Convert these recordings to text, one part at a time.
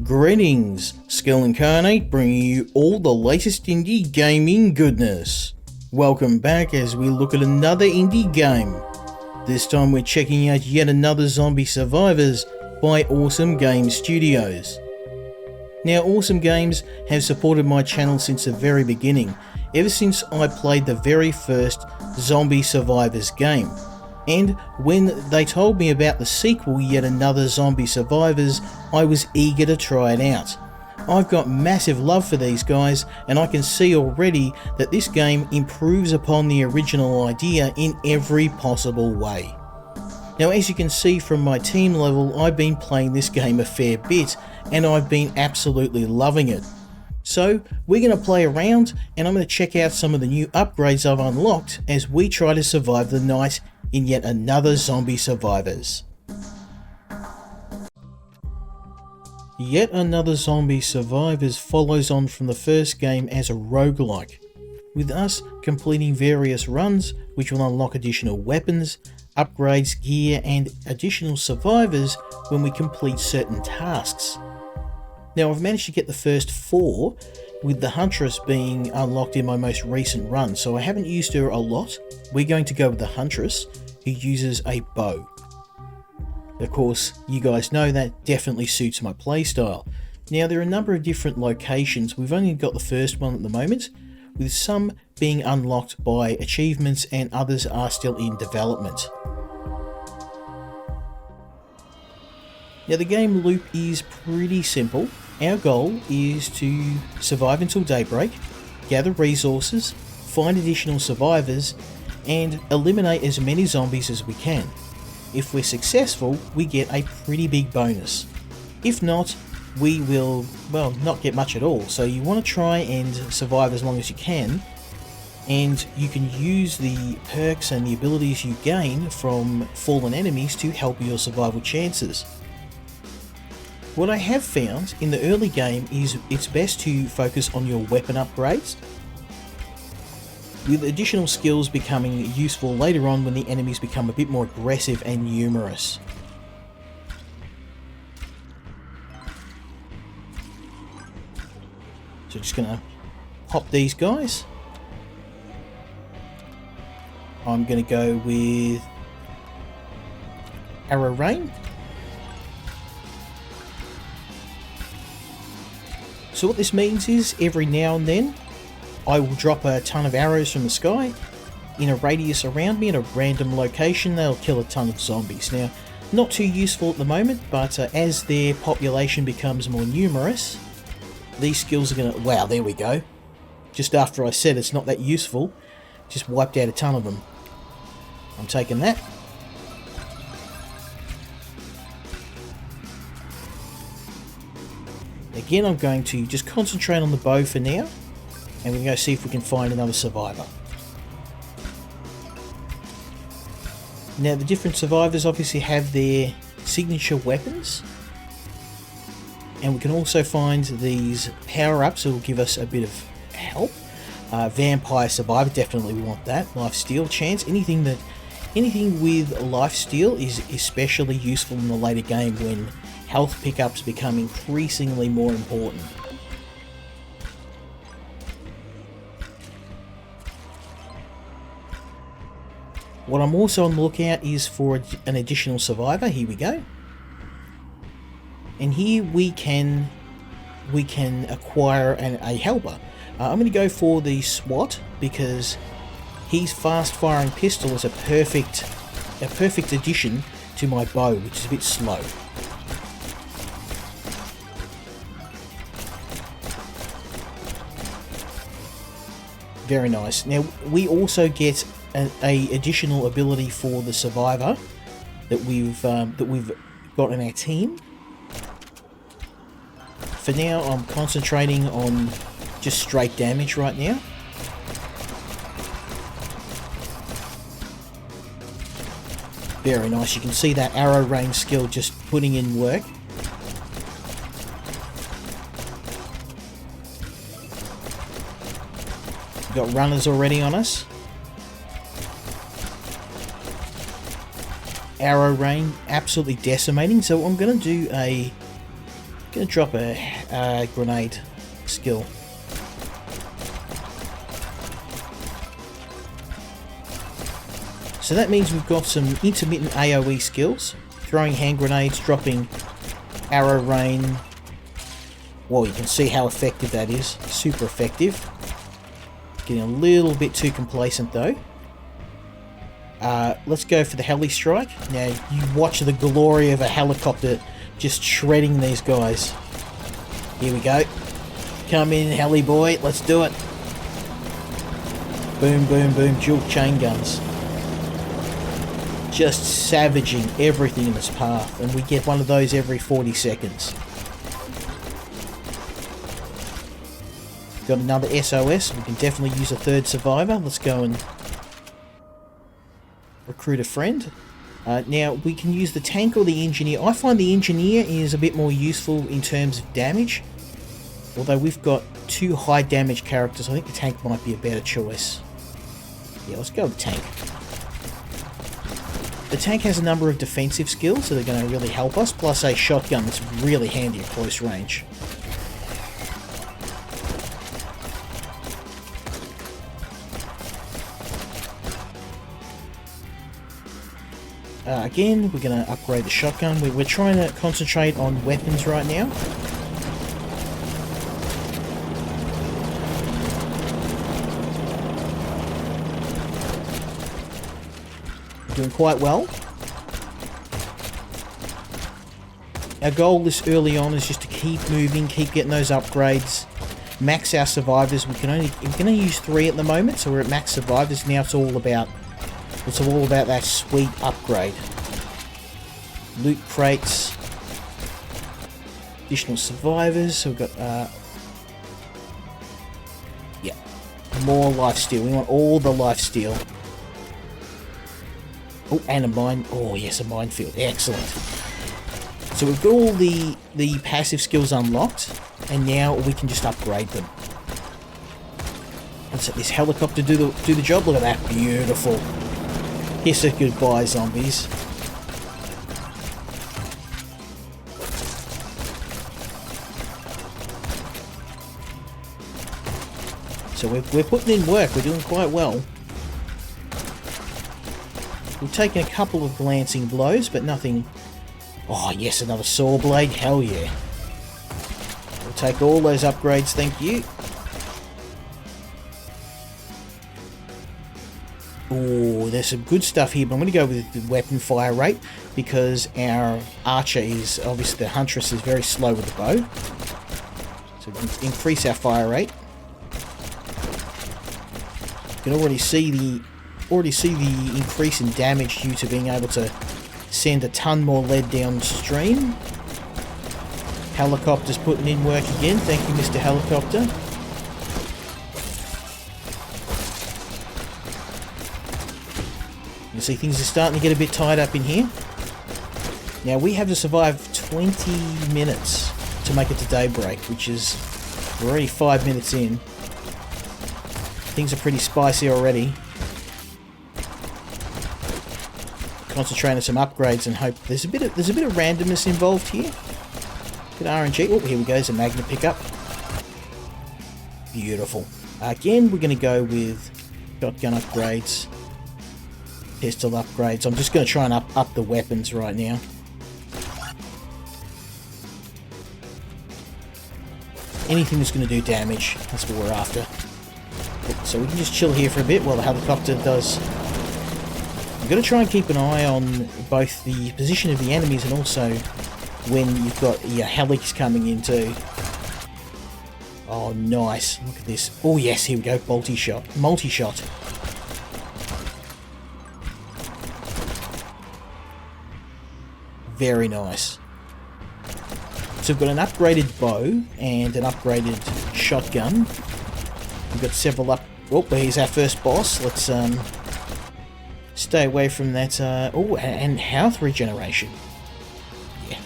Greetings, Skill Incarnate bringing you all the latest indie gaming goodness. Welcome back as we look at another indie game. This time we're checking out yet another Zombie Survivors by Awesome Games Studios. Now Awesome Games have supported my channel since the very beginning, ever since I played the very first Zombie Survivors game. And when they told me about the sequel, Yet Another Zombie Survivors, I was eager to try it out. I've got massive love for these guys, and I can see already that this game improves upon the original idea in every possible way. Now, as you can see from my team level, I've been playing this game a fair bit, and I've been absolutely loving it. So, we're going to play around, and I'm going to check out some of the new upgrades I've unlocked as we try to survive the night in Yet Another Zombie Survivors. Yet Another Zombie Survivors follows on from the first game as a roguelike, with us completing various runs which will unlock additional weapons, upgrades, gear and additional survivors when we complete certain tasks. Now I've managed to get the first 4, with the Huntress being unlocked in my most recent run, so I haven't used her a lot. We're going to go with the Huntress, who uses a bow. Of course, you guys know that definitely suits my playstyle. Now there are a number of different locations. We've only got the first one at the moment, with some being unlocked by achievements and others are still in development. Now the game loop is pretty simple. Our goal is to survive until daybreak, gather resources, find additional survivors, and eliminate as many zombies as we can. If we're successful, we get a pretty big bonus. If not, we will, well, not get much at all. So you want to try and survive as long as you can, and you can use the perks and the abilities you gain from fallen enemies to help your survival chances. What I have found in the early game is it's best to focus on your weapon upgrades, with additional skills becoming useful later on when the enemies become a bit more aggressive and numerous. So just gonna pop these guys. I'm gonna go with arrow rain. So what this means is every now and then I will drop a ton of arrows from the sky in a radius around me in a random location. They'll kill a ton of zombies. Now, not too useful at the moment, but as their population becomes more numerous, these skills are going to... Wow, there we go. Just after I said it's not that useful, just wiped out a ton of them. I'm taking that. Again, I'm going to just concentrate on the bow for now, and we're going to go see if we can find another survivor. Now, the different survivors obviously have their signature weapons, and we can also find these power-ups that will give us a bit of help. Vampire Survivor, definitely we want that. Lifesteal chance, anything with lifesteal is especially useful in the later game when health pickups become increasingly more important. What I'm also on the lookout is for an additional survivor. Here we go. And here we can acquire a helper. I'm going to go for the SWAT because his fast firing pistol is a perfect addition to my bow, which is a bit slow. Very nice. Now we also get a additional ability for the survivor that we've got in our team. For now, I'm concentrating on just straight damage right now. Very nice. You can see that arrow range skill just putting in work. We've got runners already on us. Arrow rain absolutely decimating, so I'm going to do a Gonna drop a grenade skill. So that means we've got some intermittent AoE skills. Throwing hand grenades, dropping arrow rain. Well, you can see how effective that is. Super effective. Getting a little bit too complacent though. Let's go for the heli strike. Now you watch the glory of a helicopter just shredding these guys. Here we go. Come in, heli boy. Let's do it. Boom, boom, boom. Dual chain guns. Just savaging everything in its path, and we get one of those every 40 seconds. Got another SOS. We can definitely use a third survivor. Let's go and recruit a friend. Now we can use the tank or the engineer. I find the engineer is a bit more useful in terms of damage, although we've got two high damage characters. I think the tank might be a better choice. Yeah, let's go with the tank. The tank has a number of defensive skills that are going to really help us, plus a shotgun that's really handy at close range. Again, we're going to upgrade the shotgun. We're trying to concentrate on weapons right now. Doing quite well. Our goal this early on is just to keep moving, keep getting those upgrades, max our survivors. We can only use 3 at the moment, so we're at max survivors now. It's all about that sweet upgrade. Loot crates, additional survivors. So we've got yeah, more lifesteal. We want all the lifesteal. Oh, and a mine. Oh, yes, a minefield. Excellent. So we've got all the passive skills unlocked, and now we can just upgrade them. Let's let this helicopter do the job. Look at that. Beautiful. Kiss it goodbye, zombies. So we're putting in work. We're doing quite well. We've taken a couple of glancing blows, but nothing... Oh, yes, another saw blade. Hell yeah. We'll take all those upgrades, thank you. Oh, there's some good stuff here, but I'm going to go with the weapon fire rate, because our archer is... Obviously, the huntress is very slow with the bow. So we can increase our fire rate. You can already see the increase in damage due to being able to send a ton more lead downstream. Helicopter's putting in work again. Thank you, Mr. Helicopter. You see things are starting to get a bit tied up in here. Now we have to survive 20 minutes to make it to daybreak, which is we're already 5 minutes in. Things are pretty spicy already. Concentrate on some upgrades and hope there's a bit of randomness involved here. Good RNG. Oh, here we go. There's a magnet pickup. Beautiful. Again, we're going to go with shotgun upgrades, pistol upgrades. I'm just going to try and up the weapons right now. Anything that's going to do damage. That's what we're after. So we can just chill here for a bit while the helicopter does. You've got to try and keep an eye on both the position of the enemies and also when you've got your helis coming in too. Oh, nice. Look at this. Oh, yes, here we go. Multi-shot. Multi-shot. Very nice. So we've got an upgraded bow and an upgraded shotgun. We've got several up... Oh, here's our first boss. Let's stay away from that. Oh, and health regeneration. Yeah.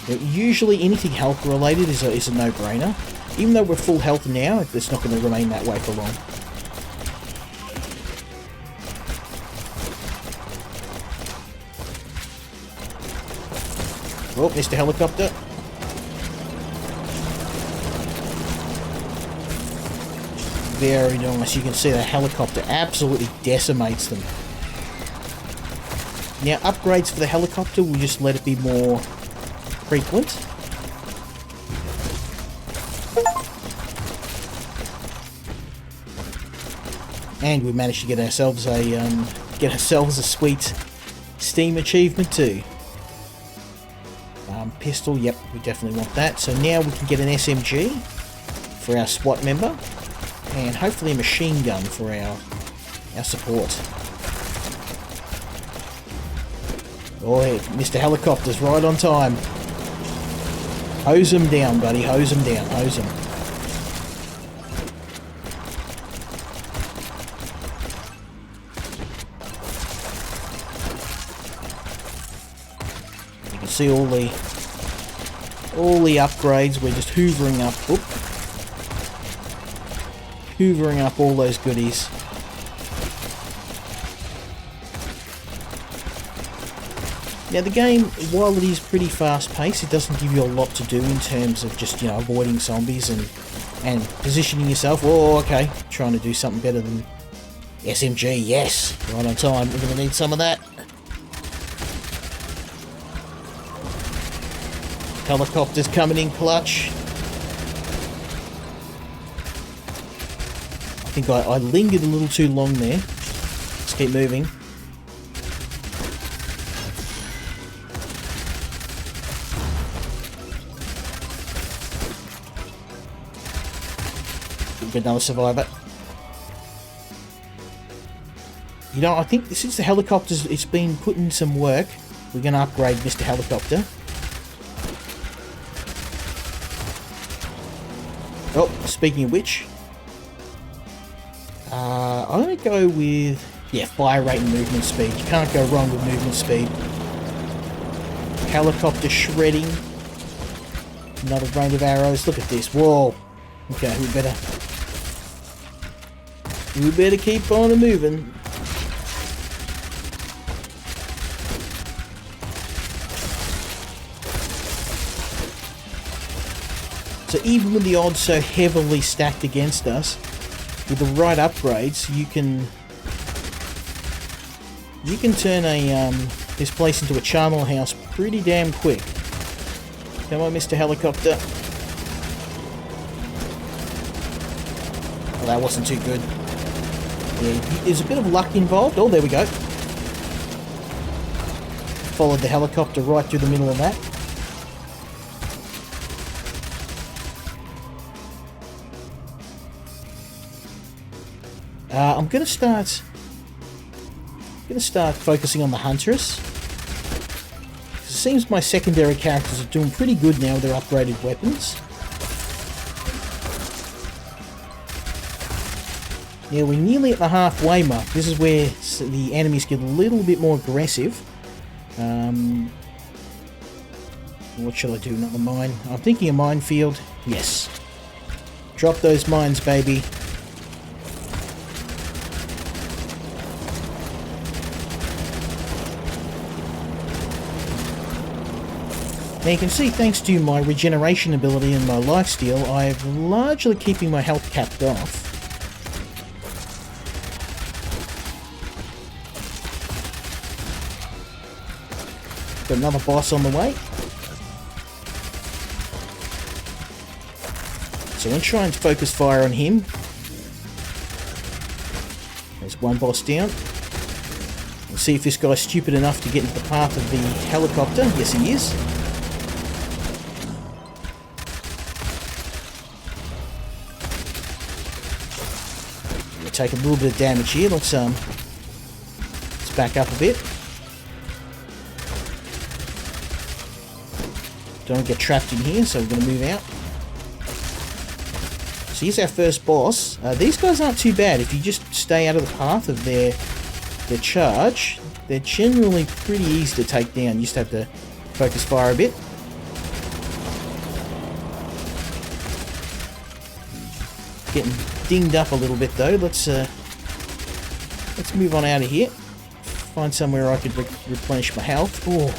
Now, usually anything health related is a no-brainer. Even though we're full health now, it's not going to remain that way for long. Oh, Mr. Helicopter. very nice. You can see the helicopter absolutely decimates them. Now, upgrades for the helicopter, we'll just let it be more frequent. And we managed to get ourselves a sweet Steam achievement too. Pistol, yep, we definitely want that. So now we can get an SMG for our SWAT member, and hopefully a machine gun for our support. Oh, hey, Mr. Helicopter's right on time. Hose him down, buddy. Hose him down. Hose him. You can see all the upgrades. We're just hoovering up. Whoop. Hoovering up all those goodies. Now the game, while it is pretty fast paced, it doesn't give you a lot to do in terms of just, you know, avoiding zombies and positioning yourself. Oh, okay, trying to do something better than SMG, yes, right on time, we're going to need some of that. Helicopters coming in clutch. I think I lingered a little too long there. Let's keep moving. Get another survivor. You know, I think since the helicopters, it's been put in some work, we're going to upgrade Mr. Helicopter. Oh, speaking of which, I'm going to go with, yeah, fire rate and movement speed. You can't go wrong with movement speed. Helicopter shredding. Another rain of arrows. Look at this. Whoa. Okay, we better keep on moving. So even with the odds so heavily stacked against us, with the right upgrades, you can turn this place into a charnel house pretty damn quick. Come on, Mr. Helicopter. Well, that wasn't too good. Yeah, there's a bit of luck involved. Oh, there we go. Followed the helicopter right through the middle of that. I'm going to start focusing on the huntress. It seems my secondary characters are doing pretty good now with their upgraded weapons. Yeah, we're nearly at the halfway mark. This is where the enemies get a little bit more aggressive. What should I do? Another mine? I'm thinking a minefield. Yes. Drop those mines, baby. Now you can see, thanks to my regeneration ability and my lifesteal, I'm largely keeping my health capped off. Got another boss on the way. So I'm going to try and focus fire on him. There's one boss down. Let's see if this guy's stupid enough to get into the path of the helicopter. Yes, he is. We'll take a little bit of damage here. Let's back up a bit. Don't get trapped in here, so we're going to move out. So here's our first boss. These guys aren't too bad. If you just stay out of the path of their charge, they're generally pretty easy to take down. You just have to focus fire a bit. Getting dinged up a little bit though. Let's move on out of here. Find somewhere I could replenish my health. Oh.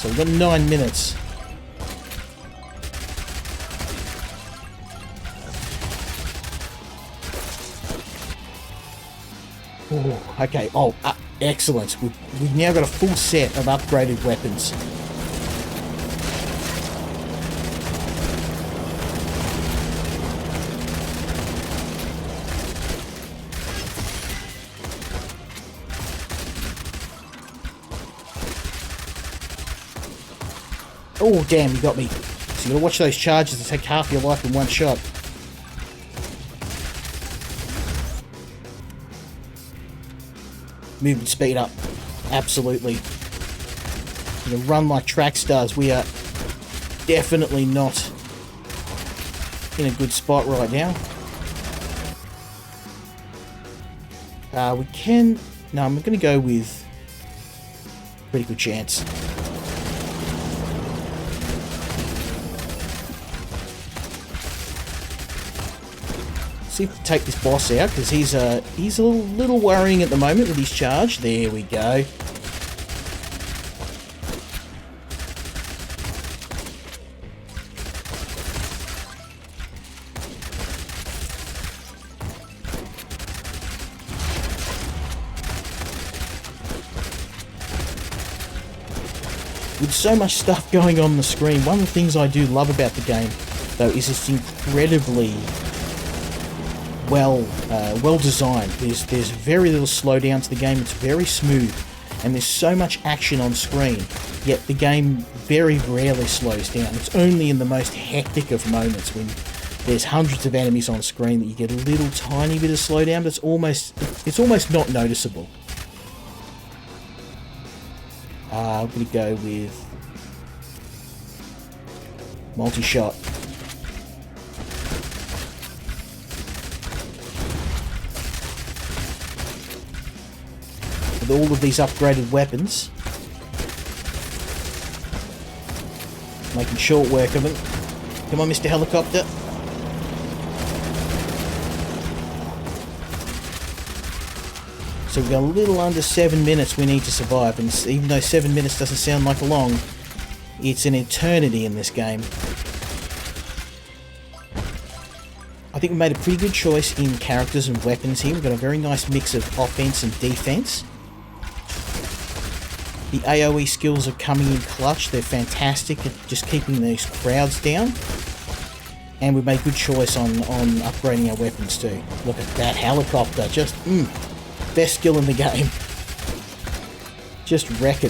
So we've got 9 minutes. Ooh, okay, excellent. We've now got a full set of upgraded weapons. Oh, damn, you got me. So you gotta watch those charges that take half your life in one shot. Movement speed up. Absolutely. You know, run like track stars. We are definitely not in a good spot right now. We can... No, I'm going to go with pretty good chance. See if we can take this boss out, because he's a little worrying at the moment with his charge. There we go. With so much stuff going on the screen, one of the things I do love about the game, though, is it's incredibly well designed. There's very little slowdown to the game. It's very smooth, and there's so much action on screen, yet the game very rarely slows down. It's only in the most hectic of moments, when there's hundreds of enemies on screen, that you get a little tiny bit of slowdown, but it's almost not noticeable. I'm going to go with multi-shot. With all of these upgraded weapons, making short work of it. Come on, Mr. Helicopter. So we've got a little under 7 minutes we need to survive, and even though 7 minutes doesn't sound like long, it's an eternity in this game. I think we made a pretty good choice in characters and weapons here. We've got a very nice mix of offense and defense. The AoE skills are coming in clutch. They're fantastic at just keeping these crowds down. And we've made a good choice on upgrading our weapons too. Look at that helicopter. Just, best skill in the game. Just wrecking.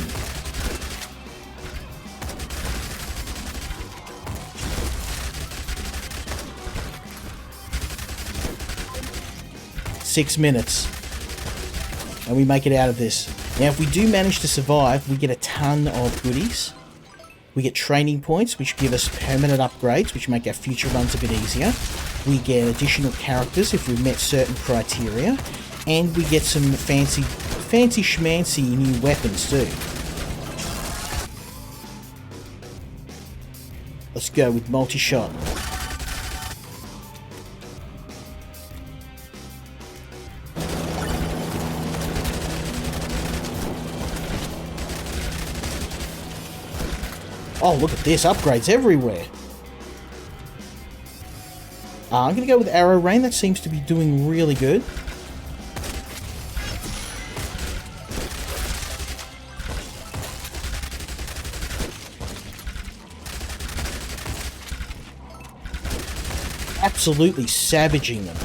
Six minutes. And we make it out of this. Now, if we do manage to survive, we get a ton of goodies. We get training points, which give us permanent upgrades, which make our future runs a bit easier. We get additional characters if we've met certain criteria. And we get some fancy schmancy new weapons too. Let's go with multi-shot. Oh, look at this. Upgrades everywhere. I'm going to go with arrow rain. That seems to be doing really good. Absolutely savaging them.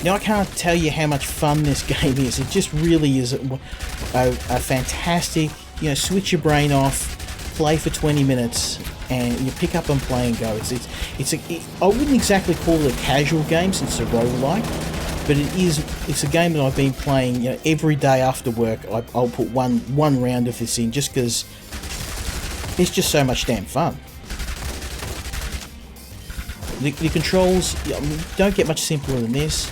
Now, I can't tell you how much fun this game is. It just really is a fantastic, you know, switch your brain off, play for 20 minutes, and you pick up and play and go. I wouldn't exactly call it a casual game since it's a roguelike, but it's a game that I've been playing, you know, every day after work. I'll put one round of this in just because it's just so much damn fun. The controls don't get much simpler than this.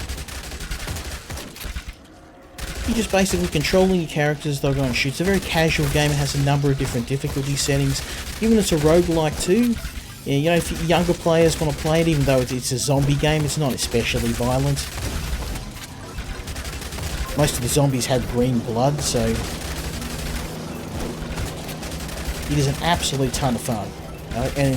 You're just basically controlling your characters, they'll go and shoot. It's a very casual game. It has a number of different difficulty settings. Given it's a roguelike too, yeah, you know, if younger players want to play it, even though it's a zombie game, it's not especially violent. Most of the zombies have green blood, so It is an absolute ton of fun. And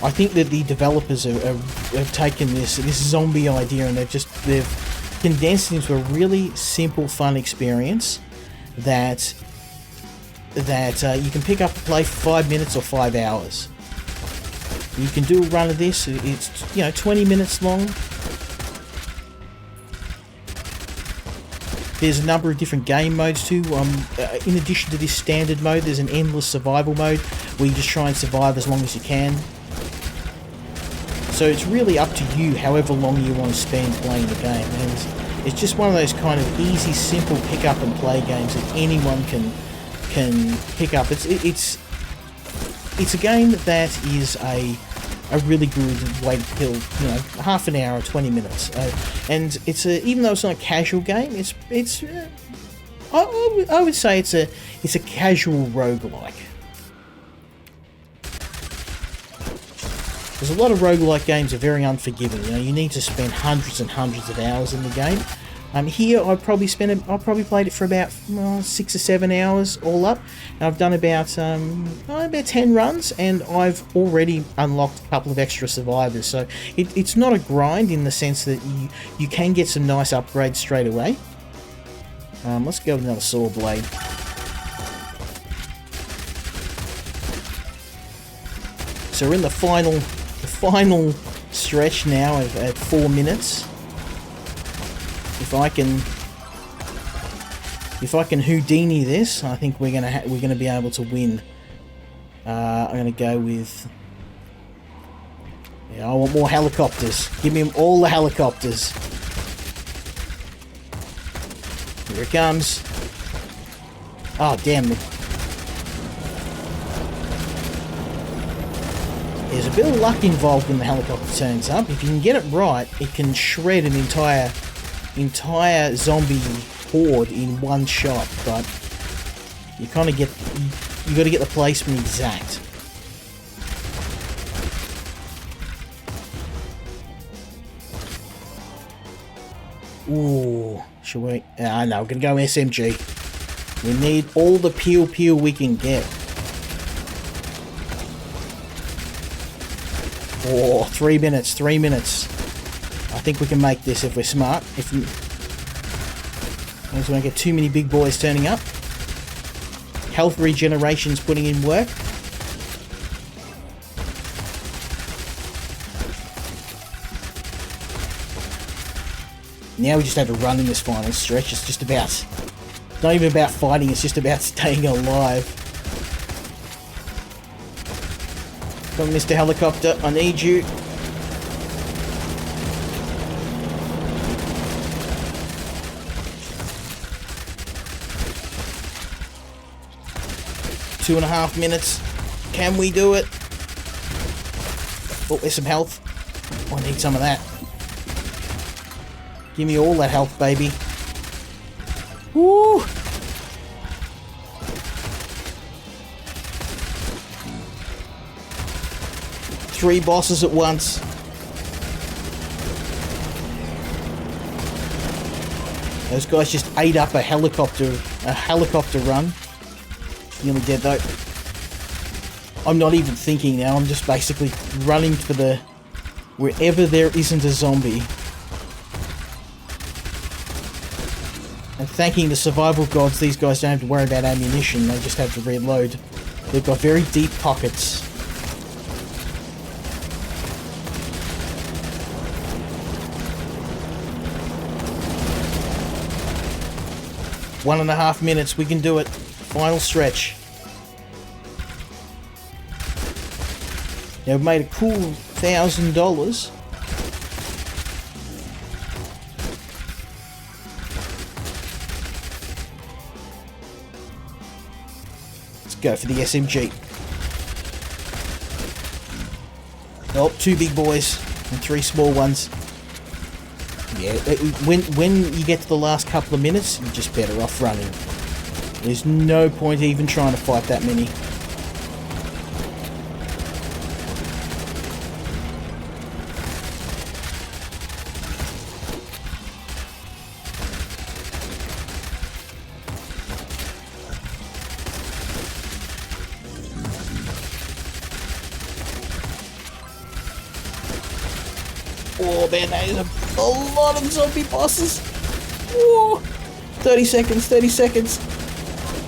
I think that the developers have taken this zombie idea and they've condensed it into a really simple, fun experience that you can pick up and play for 5 minutes or 5 hours. You can do a run of this. It's 20 minutes long. There's a number of different game modes too. In addition to this standard mode, there's an endless survival mode where you just try and survive as long as you can. So it's really up to you however long you want to spend playing the game. And it's just one of those kind of easy, simple pick up and play games that anyone can pick up. It's a game that is a really good way to kill, half an hour or 20 minutes. And even though it's not a casual game, I would say it's a casual roguelike. There's a lot of roguelike games that are very unforgiving. You need to spend hundreds and hundreds of hours in the game. Here I probably played it for about 6 or 7 hours all up. And I've done about 10 runs, and I've already unlocked a couple of extra survivors. So it's not a grind in the sense that you can get some nice upgrades straight away. Let's go with another saw blade. So we're in the final stretch now at 4 minutes. If I can Houdini this, I think we're gonna be able to win. I'm gonna go with. I want more helicopters. Give me all the helicopters. Here it comes. Oh damn it! There's a bit of luck involved when the helicopter turns up. If you can get it right, it can shred an entire zombie horde in one shot, but you kind of you got to get the placement exact. Ooh, should we? No, we're gonna go SMG. We need all the pew we can get. Oh, 3 minutes. 3 minutes. I think we can make this if we're smart. If we don't get too many big boys turning up. Health regeneration's putting in work. Now we just have to run in this final stretch. It's just about, not even about fighting, it's just about staying alive. Come on, Mr. Helicopter, I need you. Two and a half minutes. Can we do it? Oh, there's some health. Oh, I need some of that. Give me all that health, baby. Woo! Three bosses at once. Those guys just ate up a helicopter run. Nearly dead though. I'm not even thinking now, I'm just basically running for wherever there isn't a zombie. And thanking the survival gods, these guys don't have to worry about ammunition, they just have to reload. They've got very deep pockets. One and a half minutes, we can do it. Final stretch. Now we've made a cool $1,000. Let's go for the SMG. Oh, 2 big boys and 3 small ones. Yeah, when you get to the last couple of minutes, you're just better off running. There's no point even trying to fight that many. Oh man, that is a lot of zombie bosses. Whoa. 30 seconds, 30 seconds.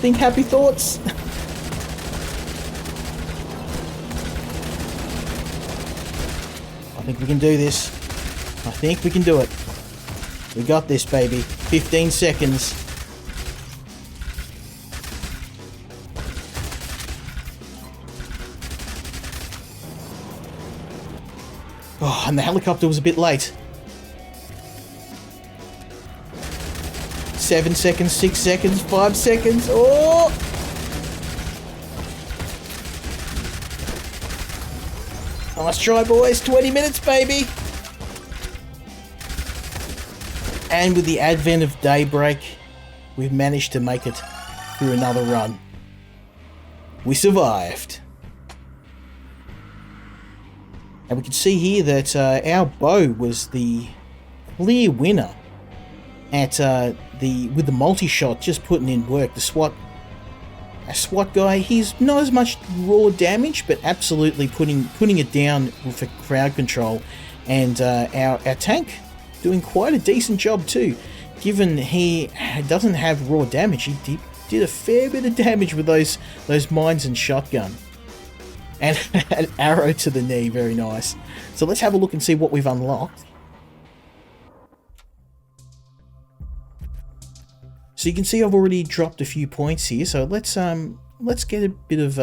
Think happy thoughts. I think we can do this. I think we can do it. We got this, baby. 15 seconds. Oh, and the helicopter was a bit late. 7 seconds, 6 seconds, 5 seconds. Oh! Nice try, boys. 20 minutes, baby. And with the advent of daybreak, we've managed to make it through another run. We survived. And we can see here that our bow was the clear winner at with the multi-shot, just putting in work. The SWAT guy, he's not as much raw damage, but absolutely putting it down for crowd control. And our tank doing quite a decent job too, given he doesn't have raw damage. He did a fair bit of damage with those mines and shotgun. And an arrow to the knee, very nice. So let's have a look and see what we've unlocked. So you can see I've already dropped a few points here. So let's get a bit of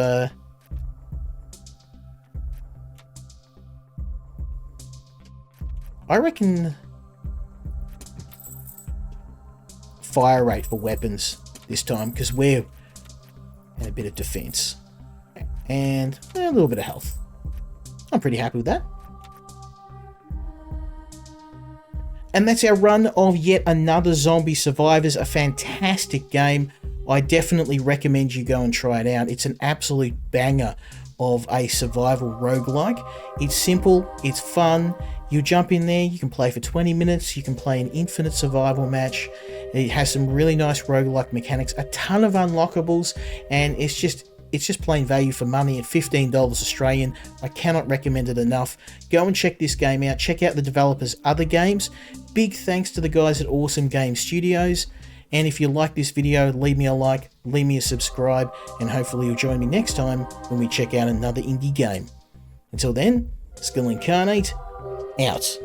I reckon fire rate for weapons this time, because we're in a bit of defense. And a little bit of health. I'm pretty happy with that. And that's our run of yet another Zombie Survivors, a fantastic game. I definitely recommend you go and try it out. It's an absolute banger of a survival roguelike. It's simple, it's fun. You jump in there, you can play for 20 minutes, you can play an infinite survival match. It has some really nice roguelike mechanics, a ton of unlockables, and it's just plain value for money at $15 Australian. I cannot recommend it enough. Go and check this game out. Check out the developers' other games. Big thanks to the guys at Awesome Game Studios. And if you like this video, leave me a like, leave me a subscribe, and hopefully you'll join me next time when we check out another indie game. Until then, Skill Incarnate, out.